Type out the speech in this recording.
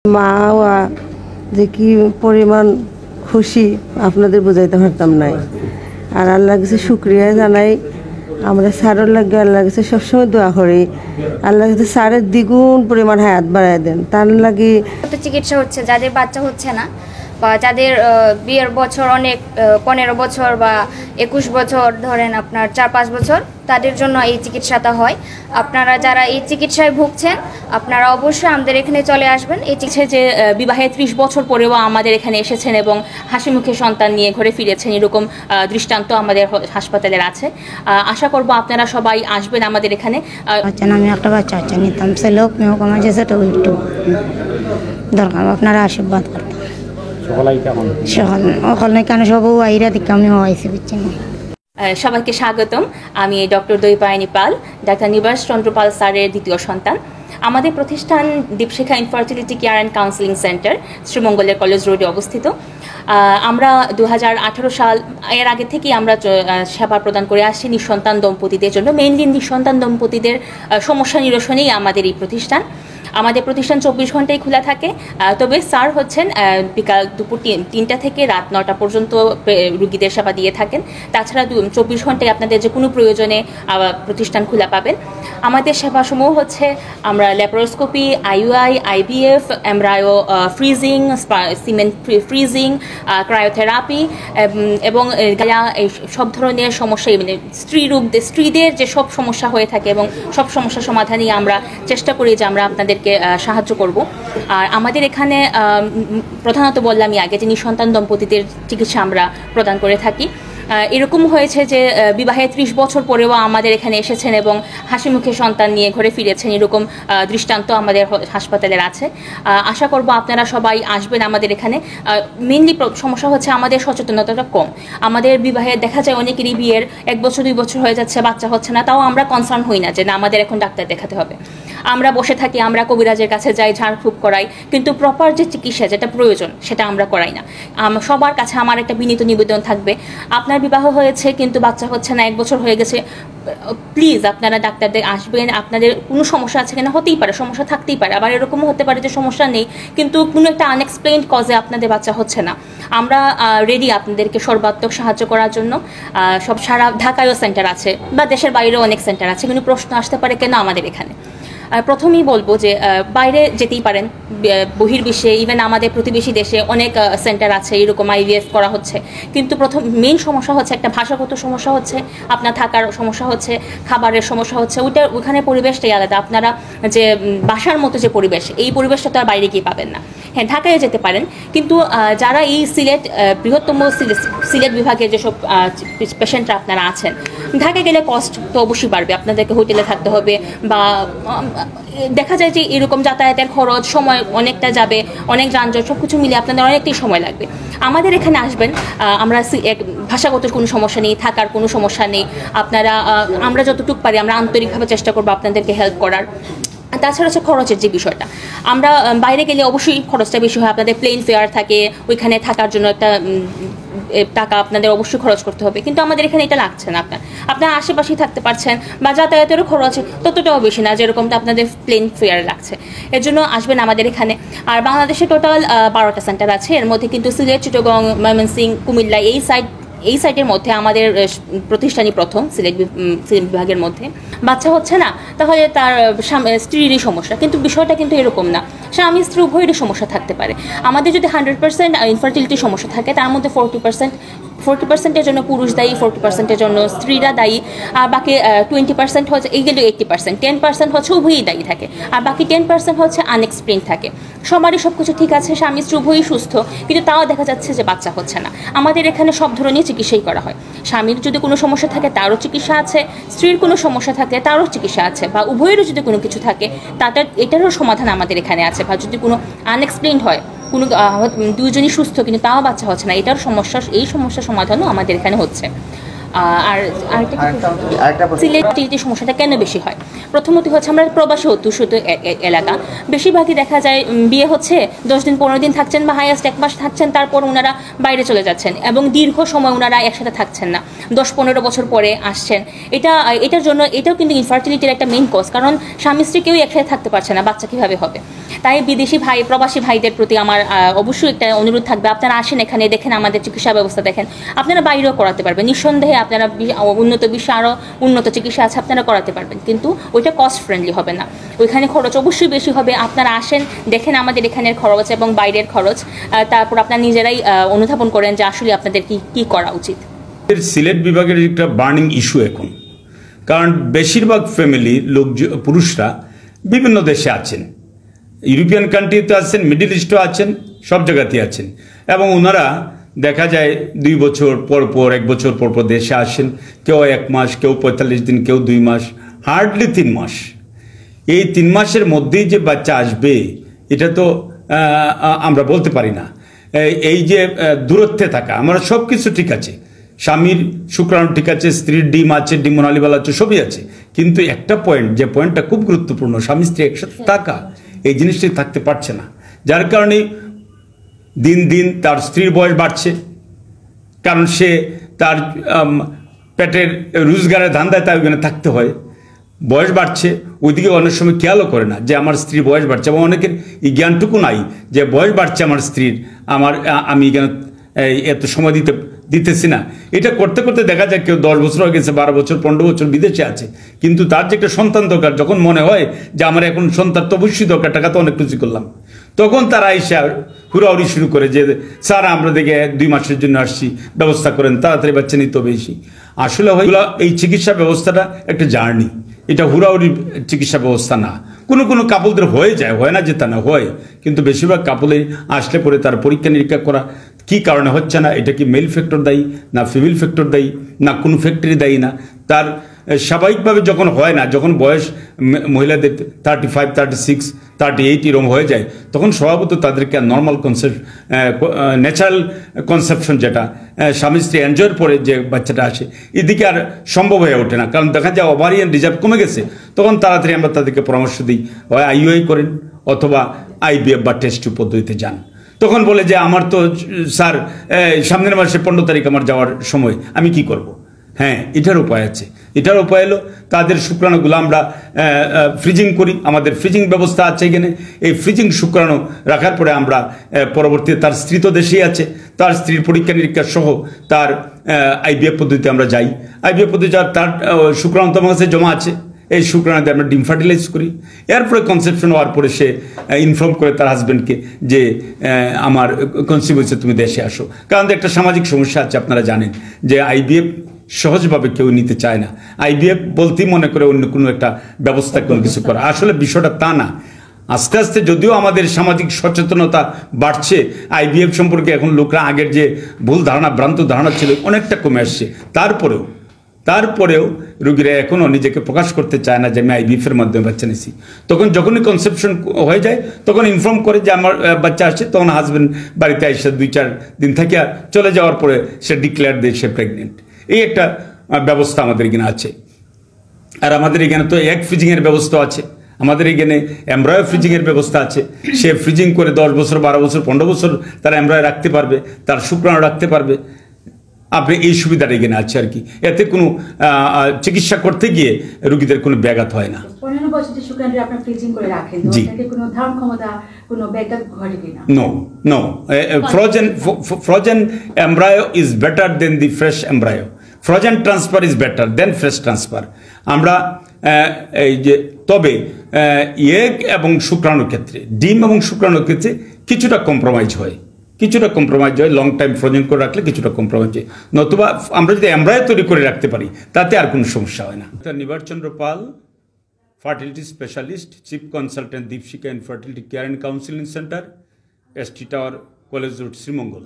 মা যে কি পরিমাণ খুশি আপনাদের বোঝাইতে পারতাম নাই। আর আল্লাহর কাছে শুকরিয়া জানাই। আমরা স্যারের লাগে আল্লাহর কাছে সবসময় দোয়া করি, আল্লাহর কাছে স্যারের দ্বিগুণ পরিমাণ হায়াত বাড়াই দেন। তার লাগে চিকিৎসা হচ্ছে যাদের বাচ্চা হচ্ছে না বা যাদের বিয়ের বছর অনেক 15 বছর বা 21 বছর, ধরেন আপনার 4-5 বছর, তাদের জন্য এই চিকিৎসাটা হয়। আপনারা যারা এই চিকিৎসায় ভুগছেন আপনারা অবশ্যই আমাদের এখানে চলে আসবেন। এই চিকিৎসা যে বিবাহে 30 বছর পরেও আমাদের এখানে এসেছেন এবং হাসি মুখে সন্তান নিয়ে ঘরে ফিরেছেন, এরকম দৃষ্টান্ত আমাদের হাসপাতালের আছে। আশা করব আপনারা সবাই আসবেন আমাদের এখানে। আমি একটা বাচ্চা নিতাম, সে লোক মেয়ে কমা যেছে তো একটু দরকার, আপনারা আশীর্বাদ করতেন। সবাইকে স্বাগতম। আমি ডক্টর দৈপায়নী পাল, ডাক্তার নিবাস চন্দ্র পাল স্যারের দ্বিতীয় সন্তান। আমাদের প্রতিষ্ঠান Dipshikha infertility care and counselling centre, শ্রীমঙ্গলের কলেজ রোডে অবস্থিত। আমরা 2018 সাল এর আগে থেকেই আমরা সেবা প্রদান করে আসছি নিঃসন্তান দম্পতিদের জন্য। মেইনলি নিঃসন্তান দম্পতিদের সমস্যা নিরসনেই আমাদের এই প্রতিষ্ঠান। আমাদের প্রতিষ্ঠান 24 ঘন্টাই খোলা থাকে, তবে স্যার হচ্ছেন বিকাল দুপুর 3টা থেকে রাত 9টা পর্যন্ত রুগীদের সেবা দিয়ে থাকেন। তাছাড়া 24 ঘন্টায় আপনাদের যে কোনো প্রয়োজনে প্রতিষ্ঠান খোলা পাবেন। আমাদের সেবাসমূহ হচ্ছে আমরা laparoscopy, IUI, IVF, embryo freezing, cement freezing, cryotherapy এবং এই সব ধরনের সমস্যা, মানে স্ত্রীদের যে সব সমস্যা হয়ে থাকে এবং সব সমস্যা সমাধানই আমরা চেষ্টা করি যে আমরা আপনাদের সাহায্য করব। আর আমাদের এখানে প্রধানত বললামই আগে যে নিঃসন্তান দম্পতিদের চিকিৎসা আমরা প্রদান করে থাকি। এরকম হয়েছে যে বিবাহে 30 বছর পরেও আমাদের এখানে এসেছেন এবং হাসি মুখে সন্তান নিয়ে ঘরে ফিরেছেন, এরকম দৃষ্টান্ত আমাদের হাসপাতালের আছে। আশা করব আপনারা সবাই আসবেন আমাদের এখানে। মেইনলি সমস্যা হচ্ছে আমাদের সচেতনতাটা কম। আমাদের বিবাহে দেখা যায় অনেকেরই বিয়ের 1 বছর 2 বছর হয়ে যাচ্ছে, বাচ্চা হচ্ছে না, তাও আমরা কনসার্ন হই না যে না আমাদের এখন ডাক্তার দেখাতে হবে। আমরা বসে থাকি, আমরা কবিরাজের কাছে যাই, ঝাড়ফুঁক করাই, কিন্তু প্রপার যে চিকিৎসা যেটা প্রয়োজন সেটা আমরা করাই না। সবার কাছে আমার একটা বিনীত নিবেদন থাকবে, আপনার বিবাহ হয়েছে কিন্তু বাচ্চা হচ্ছে না, 1 বছর হয়ে গেছে, প্লিজ আপনারা ডাক্তারদের আসবেন। আপনাদের কোনো সমস্যা আছে কিনা, হতেই পারে সমস্যা থাকতেই পারে, আবার এরকমও হতে পারে যে সমস্যা নেই কিন্তু কোনো একটা আনএক্সপ্লেইনড কজে আপনাদের বাচ্চা হচ্ছে না। আমরা রেডি আপনাদেরকে সর্বাত্মক সাহায্য করার জন্য। সব সারা ঢাকায়ও সেন্টার আছে বা দেশের বাইরেও অনেক সেন্টার আছে, কিন্তু প্রশ্ন আসতে পারে কেন আমাদের এখানে। প্রথমেই বলবো যে বাইরে যেতেই পারেন, বহির্বিশ্বে ইভেন আমাদের প্রতিবেশী দেশে অনেক সেন্টার আছে, এরকম আইভিএফ করা হচ্ছে। কিন্তু মেইন সমস্যা হচ্ছে একটা ভাষাগত সমস্যা হচ্ছে, আপনার থাকার সমস্যা হচ্ছে, খাবারের সমস্যা হচ্ছে। ওখানে পরিবেশটাই আলাদা। আপনারা যে বাসার মতো যে পরিবেশ, এই পরিবেশটা তো আর বাইরে গিয়ে পাবেন না। হ্যাঁ, ঢাকায় যেতে পারেন, কিন্তু যারা এই বৃহত্তম সিলেট বিভাগের যেসব পেশেন্টরা আপনারা আছেন, ঢাকায় গেলে কস্ট তো অবশ্যই বাড়বে, আপনাদেরকে হোটেলে থাকতে হবে বা দেখা যায় যে এরকম যাতায়াতের খরচ, সময় অনেকটা যাবে, অনেক যানজট, সব কিছু মিলে আপনাদের অনেকটাই সময় লাগবে। আমাদের এখানে আসবেন, আমরা ভাষাগত কোনো সমস্যা নেই, থাকার কোনো সমস্যা নেই। আমরা যতটুকু পারি আমরা আন্তরিকভাবে চেষ্টা করবো আপনাদেরকে হেল্প করার। তাছাড়া হচ্ছে খরচের যে বিষয়টা, আমরা বাইরে গেলে অবশ্যই খরচটা বেশি হয়। আপনাদের প্লেন ফেয়ার থাকে, ওইখানে থাকার জন্য একটা টাকা আপনাদের অবশ্যই খরচ করতে হবে, কিন্তু আমাদের এখানে এটা লাগছে না। আপনার আশেপাশেই থাকতে পারছেন বা যাতায়াতেরও খরচ ততটাও বেশি না যেরকমটা আপনাদের প্লেন ফেয়ার লাগছে। এর জন্য আসবেন আমাদের এখানে। আর বাংলাদেশে টোটাল 12টা সেন্টার আছে, এর মধ্যে কিন্তু সিলেট, চিটাগং, ময়মনসিংহ, কুমিল্লা এই সাইটের মধ্যে আমাদের প্রতিষ্ঠানই প্রথম সিলেট বিভাগের মধ্যে। বাচ্চা হচ্ছে না, তাহলে তার স্ত্রীরই সমস্যা, কিন্তু বিষয়টা কিন্তু এরকম না। স্বামী স্ত্রী উভয়েরই সমস্যা থাকতে পারে। আমাদের যদি 100% ইনফার্টিলিটি সমস্যা থাকে, তার মধ্যে 40%-এর জন্য পুরুষ দায়ী, 40%-এর জন্য স্ত্রীরা দায়ী, আর বাকি 20% হচ্ছে, এই কিন্তু 80%, 10% হচ্ছে উভয়ই দায়ী থাকে, আর বাকি 10% হচ্ছে আনএক্সপ্লেইন থাকে। সবারই সব কিছু ঠিক আছে, স্বামী স্ত্রী উভয়ই সুস্থ, কিন্তু তাও দেখা যাচ্ছে যে বাচ্চা হচ্ছে না। আমাদের এখানে সব ধরনের চিকিৎসাই করা হয়। স্বামীর যদি কোনো সমস্যা থাকে তারও চিকিৎসা আছে, স্ত্রীর কোনো সমস্যা থাকে তারও চিকিৎসা আছে, বা উভয়েরও যদি কোনো কিছু থাকে এটারও সমাধান আমাদের এখানে আছে। বা যদি কোনো আনএক্সপ্লেইনড হয়, কোনো দুজনই সুস্থ কিন্তু তাও বাচ্চা হচ্ছে না, এই সমস্যার সমাধানও আমাদের এখানে হচ্ছে। আর সিলেক্টিভিটি সমস্যাটা কেন বেশি হয়? প্রথমত হচ্ছে আমরা প্রবাসী অধ্যুষিত এলাকা, বেশিরভাগই দেখা যায় বিয়ে হচ্ছে 10 দিন 15 দিন থাকছেন বা হাইয়েস্ট 1 মাস থাকছেন, তারপর ওনারা বাইরে চলে যাচ্ছেন এবং দীর্ঘ সময় ওনারা একসাথে থাকছেন না, 10-15 বছর পরে আসছেন। এটার জন্য এটাও কিন্তু ইনফার্টিলিটির একটা মেইন কজ, কারণ স্বামী স্ত্রী কেউই একসাথে থাকতে পারছে না, বাচ্চা কীভাবে হবে? তাই বিদেশি ভাই প্রবাসী ভাইদের প্রতি আমার অবশ্যই একটা অনুরোধ থাকবে, আপনারা আসেন এখানে, দেখেন আমাদের চিকিৎসা ব্যবস্থা, দেখেন আপনারা বাইরেও করাতে পারবেন, নিঃসন্দেহে আপনারা উন্নত বিশ্বে আরও উন্নত চিকিৎসা আছে, আপনারা করাতে পারবেন, কিন্তু ওইটা কস্ট ফ্রেন্ডলি হবে না, ওইখানে খরচ অবশ্যই বেশি হবে। আপনারা আসেন, দেখেন আমাদের এখানের খরচ এবং বাইরের খরচ, তারপর আপনারা নিজেরাই অনুধাবন করেন যে আসলে আপনাদের কি করা উচিত। সিলেট বিভাগের একটা বার্নিং ইস্যু এখন, কারণ বেশিরভাগ ফ্যামিলি লোক পুরুষরা বিভিন্ন দেশে আছেন, ইউরোপিয়ান কান্ট্রিতে আছেন, মিডল ইস্টও আছেন, সব জায়গাতেই আছেন, এবং ওনারা দেখা যায় 2 বছর পর পর 1 বছর পর পর দেশে আসেন, কেউ 1 মাস, কেউ 45 দিন, কেউ 2 মাস, হার্ডলি 3 মাস। এই 3 মাসের মধ্যেই যে বাচ্চা আসবে এটা তো আমরা বলতে পারি না। এই যে দূরত্বে থাকা, আমরা সব কিছু ঠিক আছে, স্বামীর শুক্রাণু ঠিক আছে, স্ত্রীর ডিম আছে, ডিমনালিবাল আছে, সবই আছে, কিন্তু একটা পয়েন্ট, যে পয়েন্টটা খুব গুরুত্বপূর্ণ, স্বামী স্ত্রী একসাথে থাকা, এই জিনিসটি থাকতে পারছে না, যার কারণে দিন দিন তার স্ত্রীর বয়স বাড়ছে, কারণ সে তার পেটের রোজগারের ধান্দায় তার ওখানে থাকতে হয়, বয়স বাড়ছে, ওইদিকে অনেক সময় খেয়ালও করে না যে আমার স্ত্রীর বয়স বাড়ছে, এবং অনেকের এই জ্ঞানটুকু নাই যে বয়স বাড়ছে আমার স্ত্রীর, আমি এখানে এত সময় দিতেছি না। এটা করতে করতে দেখা যায় কেউ 10 বছর হয়ে গেছে, 12 বছর 15 বছর বিদেশে আছে, কিন্তু তার যে একটা সন্তান দরকার, যখন মনে হয় যে আমার এখন সন্তান তো অবশ্যই দরকার, টাকা তো অনেক কিছু করলাম, তখন তারা এসে হুড়াহুড়ি শুরু করে যে স্যার আমরা দেখে 2 মাসের জন্য আসছি, ব্যবস্থা করেন, তাড়াতাড়ি বাচ্চা নিতে হবে। আসলে এই চিকিৎসা ব্যবস্থাটা একটা জার্নি, এটা হুড়াহুড়ি চিকিৎসা ব্যবস্থা না। কোনো কাপলদের হয়ে যায়, হয় না যে তা না, হয়, কিন্তু বেশিরভাগ কাপলে আসলে পরে তার পরীক্ষা নিরীক্ষা করা, কি কারণে হচ্ছে না, এটা কি মেল ফ্যাক্টর দায়ী না ফিমেল ফ্যাক্টর দায়ী না কোনো ফ্যাক্টরি দায়ী না, তার স্বাভাবিকভাবে যখন হয় না, যখন বয়স মহিলাদের 35, 36, 38 এরকম হয়ে যায়, তখন স্বভাবত তাদেরকে নর্মাল কনসেপ্ট, ন্যাচারাল কনসেপশন, যেটা স্বামী স্ত্রী এনজয়ের পরে যে বাচ্চাটা আসে, এদিকে আর সম্ভব হয়ে ওঠে না, কারণ দেখা যায় ওভারিয়ান রিজার্ভ কমে গেছে। তখন তাড়াতাড়ি আমরা তাদেরকে পরামর্শ দিই, হয় আইইউআই করেন অথবা আইভিএফ বা টেস্ট টিউব পদ্ধতিতে যান। তখন বলে যে আমার তো স্যার সামনের মাসে 15 তারিখ আমার যাওয়ার সময়, আমি কি করব? হ্যাঁ, এটার উপায় আছে। এটার উপায় হলো তাদের শুক্রাণুগুলো আমরা ফ্রিজিং করি, আমাদের ফ্রিজিং ব্যবস্থা আছে এখানে। এই ফ্রিজিং শুক্রাণু রাখার পরে আমরা পরবর্তীতে, তার স্ত্রী তো দেশেই আছে, তার স্ত্রীর পরীক্ষা নিরীক্ষা সহ তার আইভিএফ পদ্ধতিতে আমরা যাই। আইভিএফ পদ্ধতি তার শুক্রাণু তো আমার কাছে জমা আছে, এই শুক্রাণুতে আমরা ডিম ফার্টিলাইজ করি। এরপরে কনসেপশন হওয়ার পরে সে ইনফর্ম করে তার হাজব্যান্ডকে যে আমার কনসিভ হয়েছে, তুমি দেশে আসো। কারণ একটা সামাজিক সমস্যা আছে, আপনারা জানেন যে আইভিএফ সহজভাবে কেউ নিতে চায় না। আইভিএফ বলতেই মনে করে অন্য কোনো একটা ব্যবস্থা, কোনো কিছু করা। আসলে বিষয়টা তা না। আস্তে আস্তে যদিও আমাদের সামাজিক সচেতনতা বাড়ছে, আইভিএফ সম্পর্কে এখন লোকরা আগের যে ভুল ধারণা, ভ্রান্ত ধারণা ছিল, অনেকটা কমে আসছে। তারপরেও রোগীরা এখনও নিজেকে প্রকাশ করতে চায় না যে আমি আইভিএফের মাধ্যমে বাচ্চা নিছি। তখন যখনই কনসেপশন হয়ে যায়, তখন ইনফর্ম করে যে আমার বাচ্চা আসছে, তখন হাজব্যান্ড বাড়িতে এসে 2-4 দিন থেকে চলে যাওয়ার পরে সে ডিক্লেয়ার দেয় সে প্রেগনেন্ট। এই একটা ব্যবস্থা আমাদের এখানে আছে। আর আমাদের এখানে তো এগ ফ্রিজিংয়ের ব্যবস্থা আছে, আমাদের এখানে এমব্রয়ো ফ্রিজিংয়ের ব্যবস্থা আছে। সে ফ্রিজিং করে 10 বছর, 12 বছর, 15 বছর তার এমব্রয়ো রাখতে পারবে, তার শুক্রাণু রাখতে পারবে। আপনি এই সুবিধাটা এখানে আছে আর কি। এতে কোনো চিকিৎসা করতে গিয়ে রোগীদের কোনো ব্যাঘাত হয় না। 15 বছর যে শুক্রাণু আপনি ফ্রিজিং করে রাখেন, ওটাতে কোনো ধারণ ক্ষমতা, কোনো ব্যাঘাত ঘটে কিনা? No. Frozen embryo is better than the fresh embryo. Frozen transfer is better than fresh transfer. আমরা এই যে তবে এগ এবং শুক্রাণুর ক্ষেত্রে, ডিম এবং শুক্রাণুর ক্ষেত্রে কিছুটা কম্প্রোমাইজ হয়, লং টাইম ফ্রোজেন করে রাখলে কিছুটা কম্প্রোমাইজ হয়। নতুবা আমরা যদি এমব্রয়ো তৈরি করে রাখতে পারি, তাতে আর কোনো সমস্যা হয় না। Nibar Chandra Pal, fertility specialist, chief consultant, Dipshikha infertility care and counselling centre, ST tower, college road, Sreemangal.